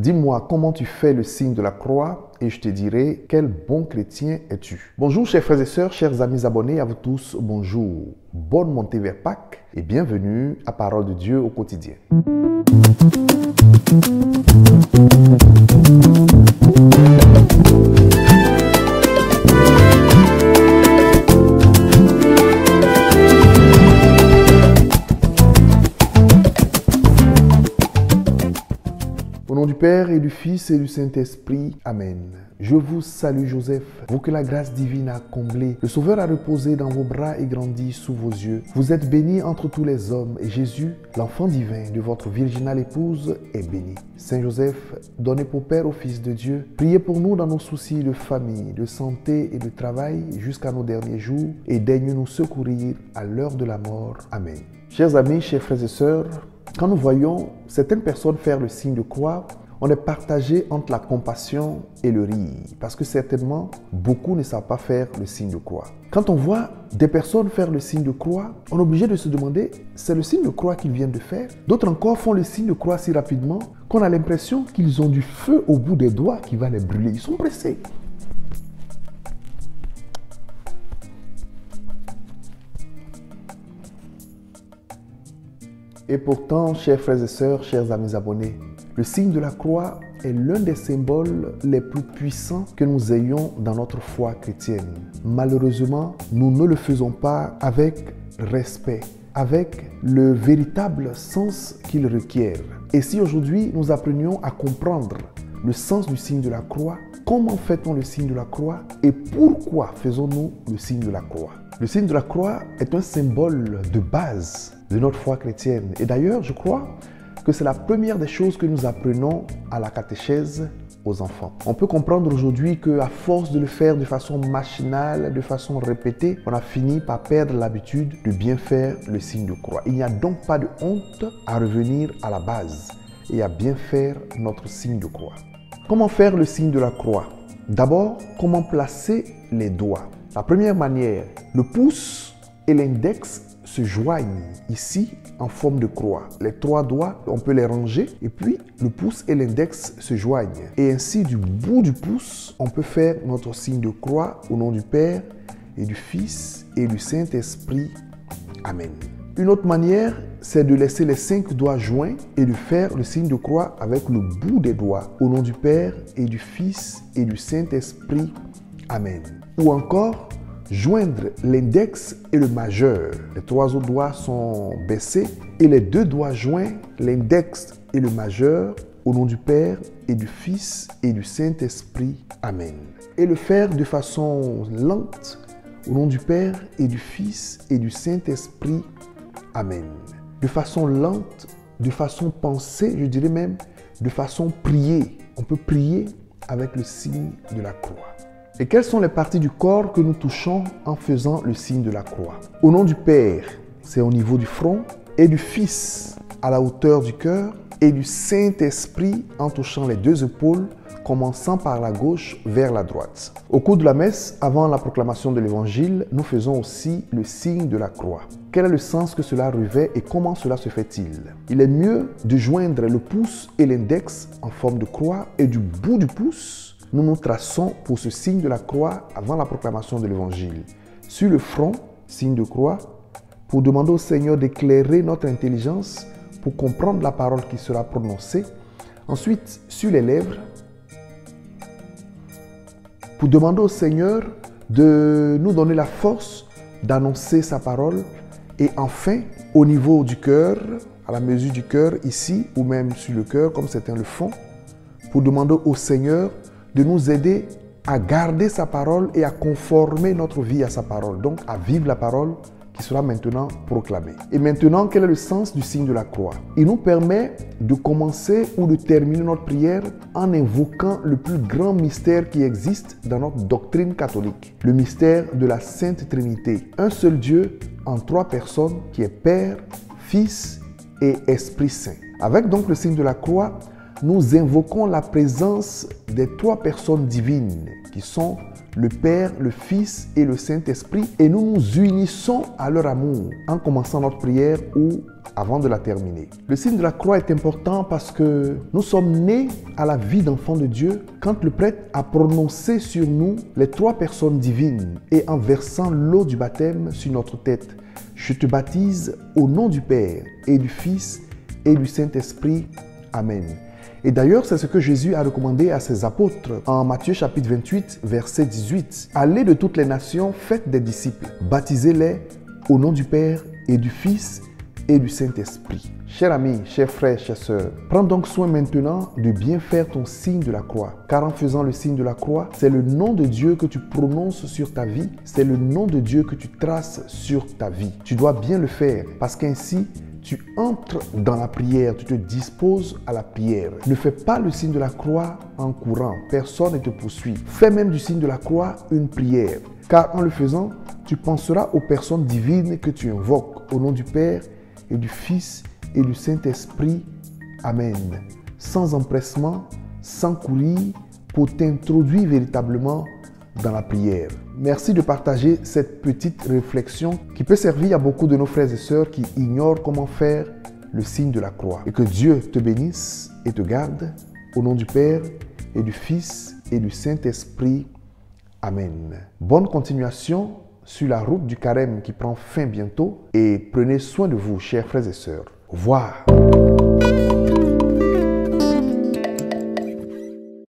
Dis-moi comment tu fais le signe de la croix et je te dirai quel bon chrétien es-tu. Bonjour chers frères et sœurs, chers amis abonnés, à vous tous, bonjour. Bonne montée vers Pâques et bienvenue à Parole de Dieu au quotidien. Au nom du Père et du Fils et du Saint-Esprit, Amen. Je vous salue Joseph, vous que la grâce divine a comblé. Le Sauveur a reposé dans vos bras et grandi sous vos yeux. Vous êtes béni entre tous les hommes et Jésus, l'enfant divin de votre virginale épouse, est béni. Saint Joseph, donné pour Père au Fils de Dieu, priez pour nous dans nos soucis de famille, de santé et de travail jusqu'à nos derniers jours et daigne nous secourir à l'heure de la mort. Amen. Chers amis, chers frères et sœurs, quand nous voyons certaines personnes faire le signe de croix, on est partagé entre la compassion et le rire, parce que certainement, beaucoup ne savent pas faire le signe de croix. Quand on voit des personnes faire le signe de croix, on est obligé de se demander, c'est le signe de croix qu'ils viennent de faire? D'autres encore font le signe de croix si rapidement qu'on a l'impression qu'ils ont du feu au bout des doigts qui va les brûler. Ils sont pressés. Et pourtant, chers frères et sœurs, chers amis abonnés, le signe de la croix est l'un des symboles les plus puissants que nous ayons dans notre foi chrétienne. Malheureusement, nous ne le faisons pas avec respect, avec le véritable sens qu'il requiert. Et si aujourd'hui nous apprenions à comprendre le sens du signe de la croix, comment fait-on le signe de la croix et pourquoi faisons-nous le signe de la croix? Le signe de la croix est un symbole de base de notre foi chrétienne. Et d'ailleurs, je crois que c'est la première des choses que nous apprenons à la catéchèse aux enfants. On peut comprendre aujourd'hui qu'à force de le faire de façon machinale, de façon répétée, on a fini par perdre l'habitude de bien faire le signe de croix. Il n'y a donc pas de honte à revenir à la base et à bien faire notre signe de croix. Comment faire le signe de la croix? D'abord, comment placer les doigts? La première manière, le pouce et l'index se joignent ici en forme de croix. Les trois doigts, on peut les ranger et puis le pouce et l'index se joignent. Et ainsi, du bout du pouce, on peut faire notre signe de croix au nom du Père et du Fils et du Saint-Esprit. Amen. Une autre manière, c'est de laisser les 5 doigts joints et de faire le signe de croix avec le bout des doigts au nom du Père et du Fils et du Saint-Esprit. Amen. Ou encore, joindre l'index et le majeur. Les 3 autres doigts sont baissés et les 2 doigts joints, l'index et le majeur, au nom du Père et du Fils et du Saint-Esprit. Amen. Et le faire de façon lente, au nom du Père et du Fils et du Saint-Esprit. Amen. De façon lente, de façon pensée, je dirais même de façon priée. On peut prier avec le signe de la croix. Et quelles sont les parties du corps que nous touchons en faisant le signe de la croix? Au nom du Père, c'est au niveau du front, et du Fils à la hauteur du cœur, et du Saint-Esprit en touchant les 2 épaules, commençant par la gauche vers la droite. Au cours de la messe, avant la proclamation de l'Évangile, nous faisons aussi le signe de la croix. Quel est le sens que cela revêt et comment cela se fait-il? Il est mieux de joindre le pouce et l'index en forme de croix et du bout du pouce, nous nous traçons pour ce signe de la croix avant la proclamation de l'Évangile. Sur le front, signe de croix, pour demander au Seigneur d'éclairer notre intelligence pour comprendre la parole qui sera prononcée. Ensuite, sur les lèvres, pour demander au Seigneur de nous donner la force d'annoncer sa parole. Et enfin, au niveau du cœur, à la mesure du cœur, ici, ou même sur le cœur, comme certains le font, pour demander au Seigneur de nous aider à garder sa parole et à conformer notre vie à sa parole. Donc, à vivre la parole qui sera maintenant proclamée. Et maintenant, quel est le sens du signe de la croix? Il nous permet de commencer ou de terminer notre prière en invoquant le plus grand mystère qui existe dans notre doctrine catholique. Le mystère de la Sainte Trinité. Un seul Dieu en 3 personnes qui est Père, Fils et Esprit Saint. Avec donc le signe de la croix, nous invoquons la présence des trois personnes divines qui sont le Père, le Fils et le Saint-Esprit et nous nous unissons à leur amour en commençant notre prière ou avant de la terminer. Le signe de la croix est important parce que nous sommes nés à la vie d'enfants de Dieu quand le prêtre a prononcé sur nous les trois personnes divines et en versant l'eau du baptême sur notre tête. Je te baptise au nom du Père et du Fils et du Saint-Esprit. Amen. Et d'ailleurs, c'est ce que Jésus a recommandé à ses apôtres en Matthieu chapitre 28, verset 18. Allez de toutes les nations, faites des disciples, baptisez-les au nom du Père et du Fils et du Saint-Esprit. Chers amis, chers frères, chères sœurs, prends donc soin maintenant de bien faire ton signe de la croix. Car en faisant le signe de la croix, c'est le nom de Dieu que tu prononces sur ta vie, c'est le nom de Dieu que tu traces sur ta vie. Tu dois bien le faire parce qu'ainsi, tu entres dans la prière, tu te disposes à la prière. Ne fais pas le signe de la croix en courant, personne ne te poursuit. Fais même du signe de la croix une prière, car en le faisant, tu penseras aux personnes divines que tu invoques, au nom du Père et du Fils et du Saint-Esprit. Amen. Sans empressement, sans courir, pour t'introduire véritablement dans la prière. Merci de partager cette petite réflexion qui peut servir à beaucoup de nos frères et sœurs qui ignorent comment faire le signe de la croix. Et que Dieu te bénisse et te garde au nom du Père et du Fils et du Saint-Esprit. Amen. Bonne continuation sur la route du carême qui prend fin bientôt et prenez soin de vous, chers frères et sœurs. Au revoir.